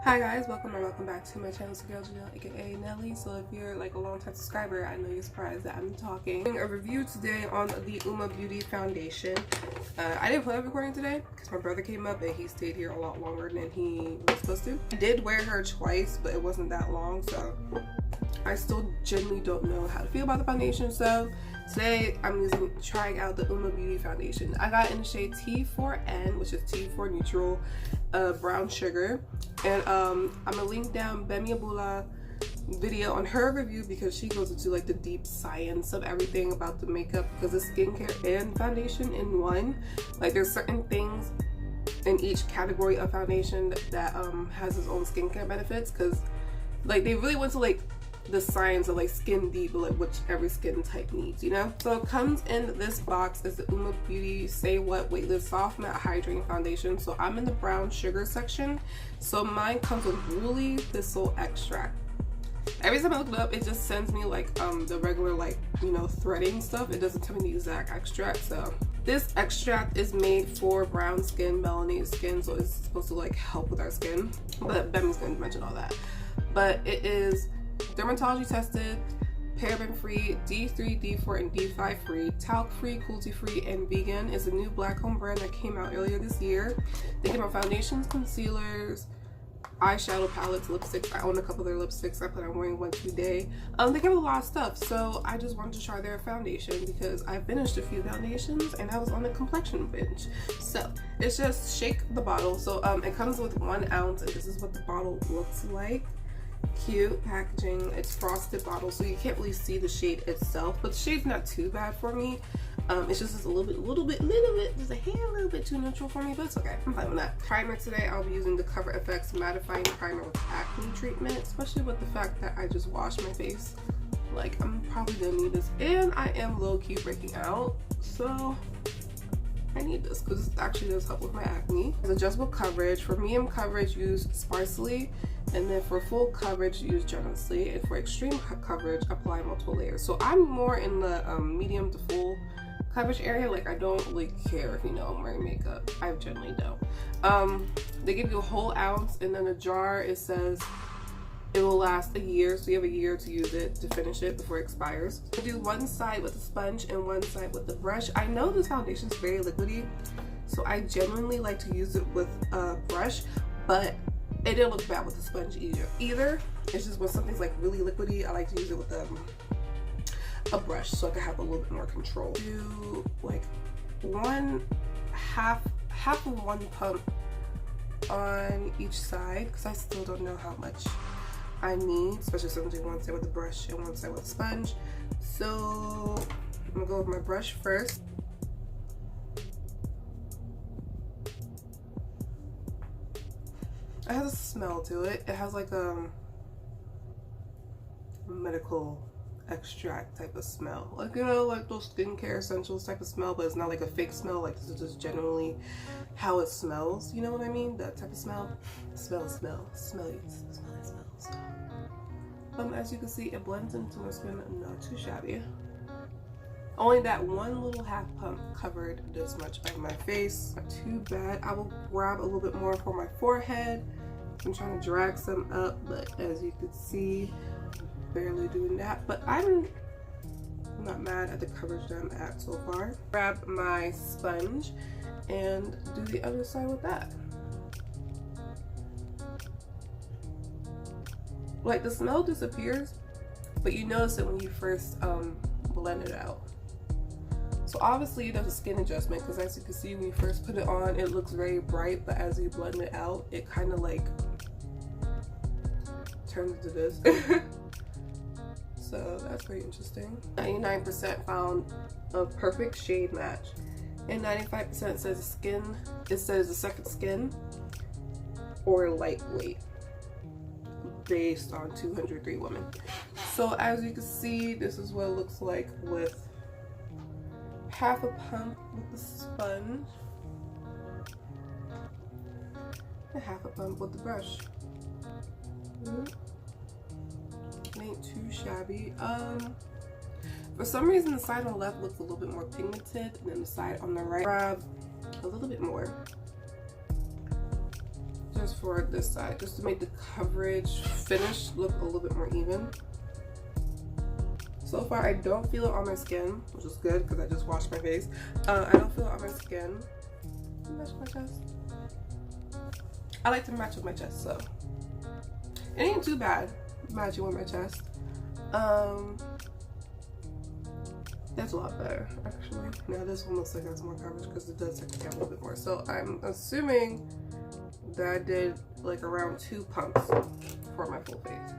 Hi guys, welcome back to my channel. It's your girl Juvia, aka Nelly. So if you're like a long-time subscriber, I know you're surprised that I'm talking. A review today on the Uoma Beauty foundation. I didn't plan on recording today because my brother came up and he stayed here a lot longer than he was supposed to. I did wear her twice, but it wasn't that long, so I still genuinely don't know how to feel about the foundation. So today I'm trying out the Uoma Beauty foundation. I got in the shade T4N, which is T4 Neutral Brown Sugar. And I'm gonna link down Bemiabula video on her review because she goes into like the deep science of everything about the makeup, because it's skincare and foundation in one. Like there's certain things in each category of foundation that has its own skincare benefits, because like they really went to like the science of like skin deep, like which every skin type needs, you know. So it comes in this box is the Uoma Beauty Say What Weightless Soft Matte Hydrating Foundation. So I'm in the brown sugar section, so mine comes with woolly thistle extract. Every time I look it up, it just sends me like the regular, like, you know, threading stuff. It doesn't tell me the exact extract. So this extract is made for brown skin, melanated skin, so it's supposed to like help with our skin, but Bemi's gonna mention all that. But it is dermatology tested, paraben free, D3, D4, and D5 free, talc free, cruelty free, and vegan. It's a new black owned brand that came out earlier this year. They came out foundations, concealers, eyeshadow palettes, lipsticks. I own a couple of their lipsticks. I plan on wearing one today. They have a lot of stuff, so I just wanted to try their foundation because I finished a few foundations and I was on a complexion binge. So it's just shake the bottle. So it comes with 1 ounce, and this is what the bottle looks like. Cute packaging. It's frosted bottle, so you can't really see the shade itself, but the shade's not too bad for me. It's just a little bit, just a hair a little bit too neutral for me, but it's okay. I'm fine with that. Primer today, I'll be using the Cover FX mattifying primer with acne treatment, especially with the fact that I just washed my face. Like, I'm probably gonna need this, and I am low-key breaking out, so I need this because this actually does help with my acne. It's adjustable coverage. For medium coverage, use sparsely, and then for full coverage, use generously, and for extreme coverage, apply multiple layers. So I'm more in the medium to full coverage area. Like, I don't really care if, you know, I'm wearing makeup. I generally don't. They give you a whole ounce, and then a jar, it says it will last a year, so you have a year to use it, to finish it before it expires. I do one side with a sponge and one side with the brush. I know this foundation is very liquidy, so I genuinely like to use it with a brush, but it didn't look bad with a sponge either. It's just when something's like really liquidy, I like to use it with a brush so I can have a little bit more control. Do like half of one pump on each side, because I still don't know how much I need, especially since I'm doing one side with a brush and one side with a sponge. So I'm gonna go with my brush first. It has a smell to it. It has like a medical extract type of smell, like, you know, like those skincare essentials type of smell, but it's not like a fake smell. Like, this is just generally how it smells, you know what I mean? That type of smell. Smelly smells. As you can see, it blends into my skin, not too shabby. Only that one little half pump covered this much of my face. Not too bad. I will grab a little bit more for my forehead. I'm trying to drag some up, but as you can see, barely doing that. But I'm not mad at the coverage that I'm at so far. Grab my sponge and do the other side with that. Like, the smell disappears, but you notice it when you first blend it out. So obviously there's a skin adjustment, because as you can see, when you first put it on, it looks very bright, but as you blend it out, it kind of like turns into this. So that's very interesting. 99% found a perfect shade match, and 95% says skin. It says a second skin or lightweight, based on 203 women. So as you can see, this is what it looks like with half a pump with the sponge and half a pump with the brush. It ain't too shabby. For some reason the side on the left looks a little bit more pigmented, and then the side on the right grab a little bit more, just toward this side just to make the coverage finish look a little bit more even. So far, I don't feel it on my skin, which is good because I just washed my face. I don't feel it on my skin. Match my chest. I like to match with my chest, so it ain't too bad matching with my chest. That's a lot better, actually. Now this one looks like it has more coverage because it does take the camera a little bit more. So I'm assuming that I did like around 2 pumps for my full face.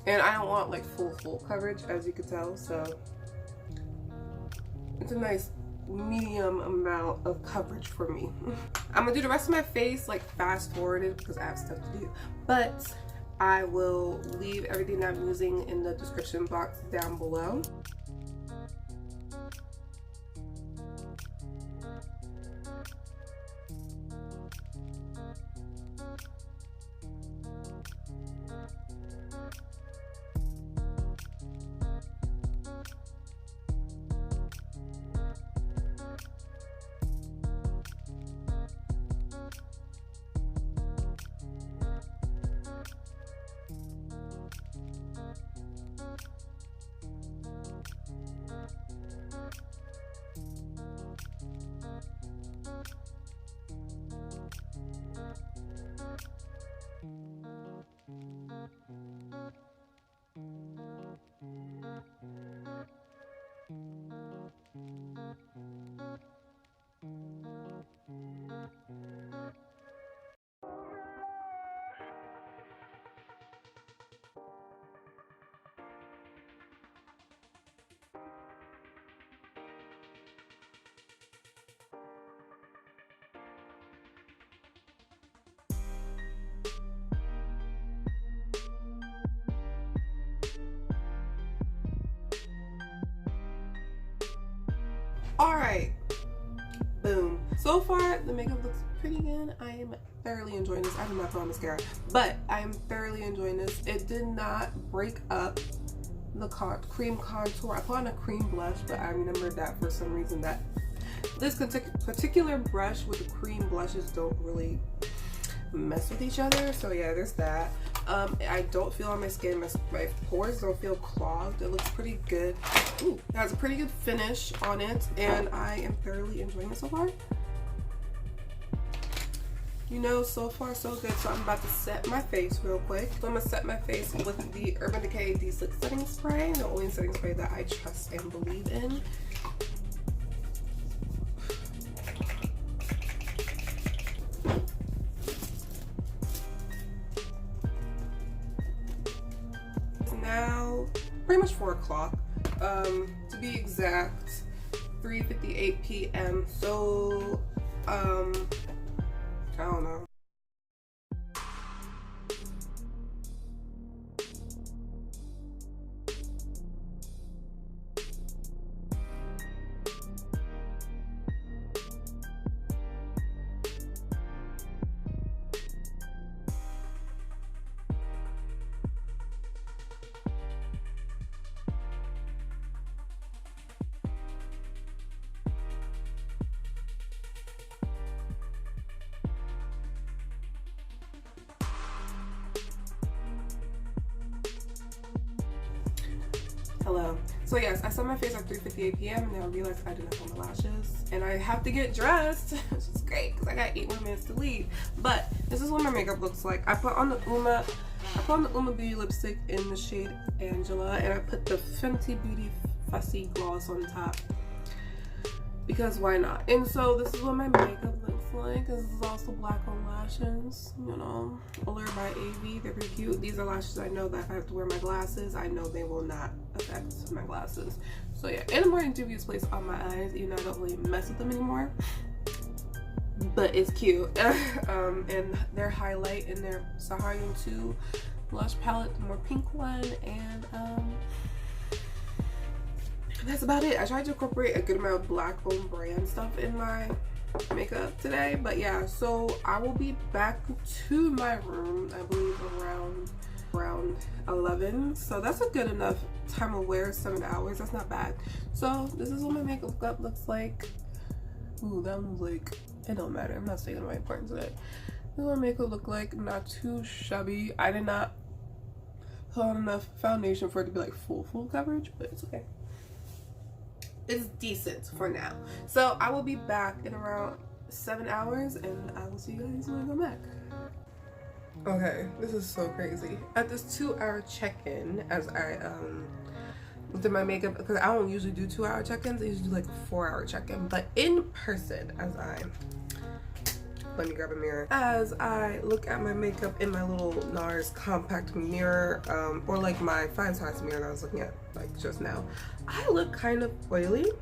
And I don't want like full coverage, as you can tell, so it's a nice medium amount of coverage for me. I'm gonna do the rest of my face like fast forwarded because I have stuff to do, but I will leave everything that I'm using in the description box down below. Alright, boom. So far, the makeup looks pretty good. I am thoroughly enjoying this. I did not put on mascara, but I am thoroughly enjoying this. It did not break up the cream contour. I put on a cream blush, but I remembered that for some reason that this particular brush with the cream blushes don't really mess with each other. So yeah, there's that. I don't feel on my skin, my pores don't feel clogged. It looks pretty good. Ooh, it has a pretty good finish on it, and I am thoroughly enjoying it so far. You know, so far so good. So I'm about to set my face real quick. So I'm gonna set my face with the Urban Decay D6 setting spray, the only setting spray that I trust and believe in. Now pretty much 4 o'clock, to be exact 3:58 p.m. so I don't know. Hello. So yes, I set my face at 3:58 p.m. and then I realized I didn't have my lashes, and I have to get dressed, which is great because I got 8 more minutes to leave. But this is what my makeup looks like. I put on the Uoma Beauty lipstick in the shade Angela, and I put the Fenty Beauty Fussy gloss on top because why not? And so this is what my makeup looks like. This is also black on lashes, you know, Allurebyav by AB. They're pretty cute. These are lashes I know that if I have to wear my glasses, I know they will not affect my glasses. So yeah, and I'm wearing Juvia's place on my eyes, even though I don't really mess with them anymore. But it's cute. And their highlight in their Saharan 2 blush palette, the more pink one, and that's about it. I tried to incorporate a good amount of black owned brand stuff in my makeup today, but yeah, so I will be back to my room, I believe around 11, so that's a good enough time to wear. 7 hours, that's not bad. So this is what my makeup looks like. Ooh, that one's like, it don't matter, I'm not saying my important today. This is what makeup look like. Not too shabby. I did not put on enough foundation for it to be like full coverage, but it's okay. It's decent for now. So I will be back in around 7 hours, and I will see you guys when I come back. Okay, this is so crazy. At this 2-hour check-in, as I did my makeup, because I don't usually do 2-hour check-ins, I usually do like a 4-hour check-in, but in person, let me grab a mirror. As I look at my makeup in my little NARS compact mirror, or like my 5-size mirror that I was looking at like just now, I look kind of oily.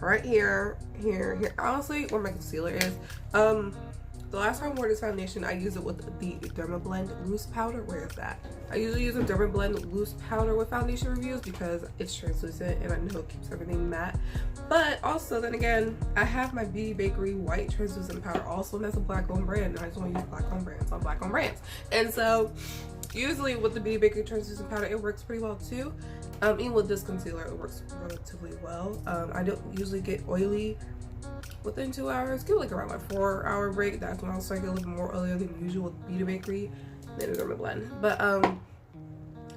Right here, here. Honestly, where my concealer is. The last time I wore this foundation, I used it with the Dermablend loose powder. Where is that? I usually use a Dermablend loose powder with foundation reviews because it's translucent and I know it keeps everything matte. But also, then again, I have my Bakerie white translucent powder also, and that's a black owned brand, and I just want to use black owned brands on black owned brands. And so, usually with the Bakerie translucent powder, it works pretty well too. Even with this concealer, it works relatively well. I don't usually get oily within 2 hours. Give it like around my 4-hour break. That's when I'll start getting a little more oilier than usual with Bakerie. Then a Dermablend. But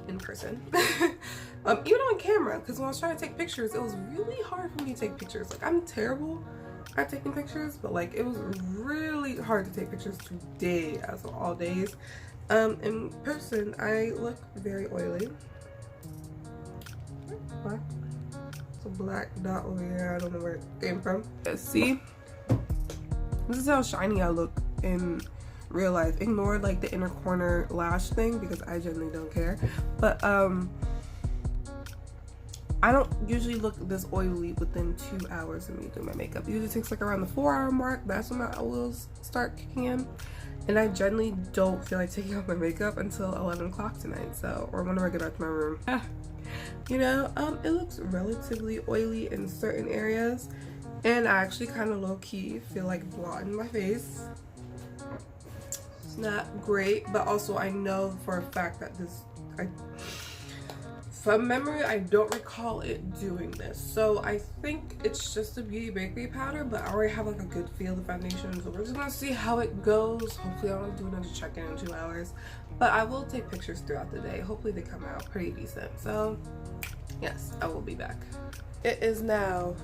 in person. Even on camera, because when I was trying to take pictures, it was really hard for me to take pictures. Like, I'm terrible at taking pictures, but like it was really hard to take pictures today as of all days. In person, I look very oily. Black. It's a black dot over here. I don't know where it came from. See? This is how shiny I look in real life. Ignore like the inner corner lash thing because I generally don't care. But I don't usually look this oily within 2 hours of me doing my makeup. It usually takes like around the 4-hour mark. That's when my oils start kicking in. And I generally don't feel like taking off my makeup until 11 o'clock tonight. So, or whenever I get back to my room. You know, it looks relatively oily in certain areas, and I actually kind of low-key feel like blotting my face. It's not great, but also I know for a fact that from memory, I don't recall it doing this. So I think it's just a Bakerie powder, but I already have like a good feel of the foundation, so we're just gonna see how it goes. Hopefully I don't do another check-in in 2 hours, but I will take pictures throughout the day. Hopefully they come out pretty decent. So yes, I will be back. It is now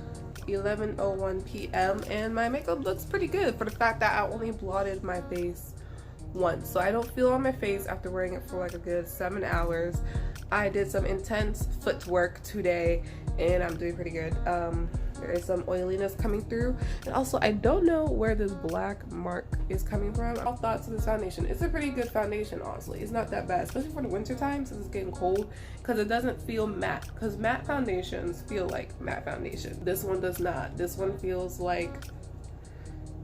11:01 p.m. and my makeup looks pretty good for the fact that I only blotted my face once, so I don't feel on my face after wearing it for like a good 7 hours. I did some intense footwork today and I'm doing pretty good. There is some oiliness coming through, and also I don't know where this black mark is coming from. All thoughts of this foundation. It's a pretty good foundation, honestly. It's not that bad, especially for the winter time since it's getting cold, because it doesn't feel matte, because matte foundations feel like matte foundation. This one does not. This one feels like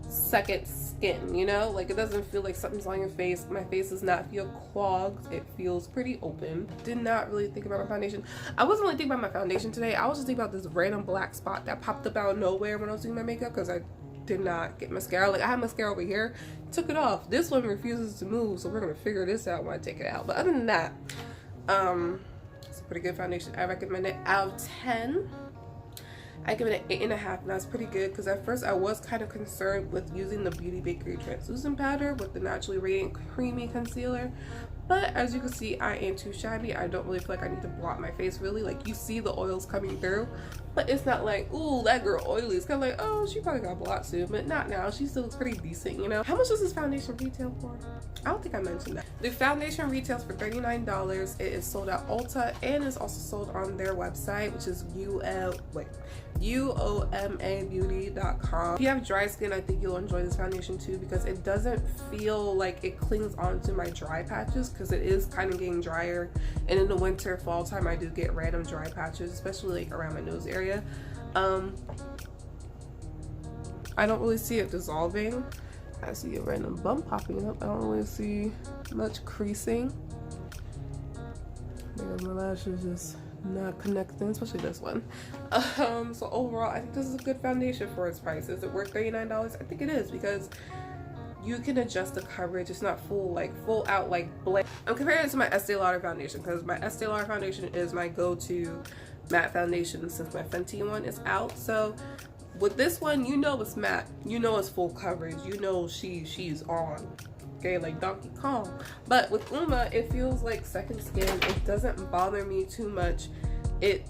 second skin, you know, like it doesn't feel like something's on your face. My face does not feel clogged. It feels pretty open. Did not really think about my foundation. I wasn't really thinking about my foundation today. I was just thinking about this random black spot that popped up out of nowhere when I was doing my makeup, because I did not get mascara. Like, I had mascara over here, took it off. This one refuses to move, so we're gonna figure this out when I take it out. But other than that, it's a pretty good foundation. I recommend it. Out of 10, I give it an 8.5, and that's pretty good, because at first I was kind of concerned with using the Bakerie translucent powder with the Naturally Radiant Creamy Concealer. But as you can see, I ain't too shabby. I don't really feel like I need to blot my face, really. Like, you see the oils coming through, but it's not like, ooh, that girl oily. It's kind of like, oh, she probably got blot soon, but not now. She still looks pretty decent, you know? How much does this foundation retail for? I don't think I mentioned that. The foundation retails for $39. It is sold at Ulta, and is also sold on their website, which is uomabeauty.com. If you have dry skin, I think you'll enjoy this foundation too, because it doesn't feel like it clings onto my dry patches, because it is kind of getting drier, and in the winter fall time I do get random dry patches, especially like around my nose area. I don't really see it dissolving. I see a random bump popping up. I don't really see much creasing. Maybe my lashes just not connecting, especially this one. So overall, I think this is a good foundation for its price. Is it worth $39? I think it is, because you can adjust the coverage. It's not full out like blank. I'm comparing it to my Estee Lauder foundation, because my Estee Lauder foundation is my go-to matte foundation since my Fenty one is out. So with this one, you know it's matte, you know it's full coverage, you know she's on, okay, like Donkey Kong. But with Uoma, it feels like second skin. It doesn't bother me too much. It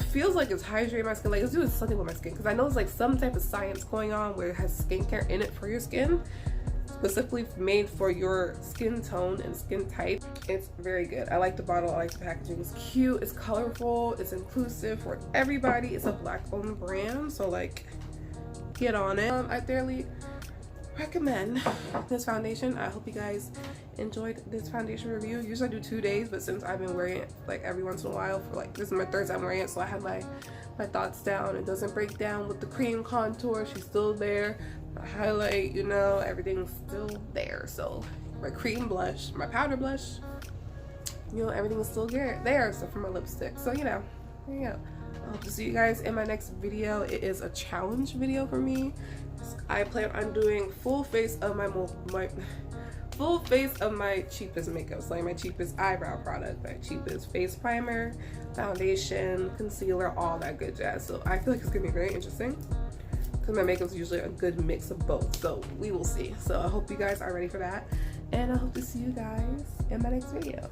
feels like it's hydrating my skin, like it's doing something with my skin, because I know there's like some type of science going on where it has skincare in it for your skin, specifically made for your skin tone and skin type. It's very good. I like the bottle, I like the packaging. It's cute, it's colorful, it's inclusive for everybody. It's a black owned brand, so like get on it. I thoroughly recommend this foundation. I hope you guys enjoyed this foundation review. Usually I do 2 days, but since I've been wearing it like every once in a while, for like this is my 3rd time wearing it, so I have my thoughts down. It doesn't break down with the cream contour. She's still there. My highlight, you know, everything's still there. So my cream blush, my powder blush, you know, everything is still there except for my lipstick. So, you know, there you go. I hope to see you guys in my next video. It is a challenge video for me. I plan on doing full face of my cheapest makeup, so like my cheapest eyebrow product, my cheapest face primer, foundation, concealer, all that good jazz. So I feel like it's gonna be very interesting because my makeup is usually a good mix of both, so we will see. So I hope you guys are ready for that, and I hope to see you guys in my next video.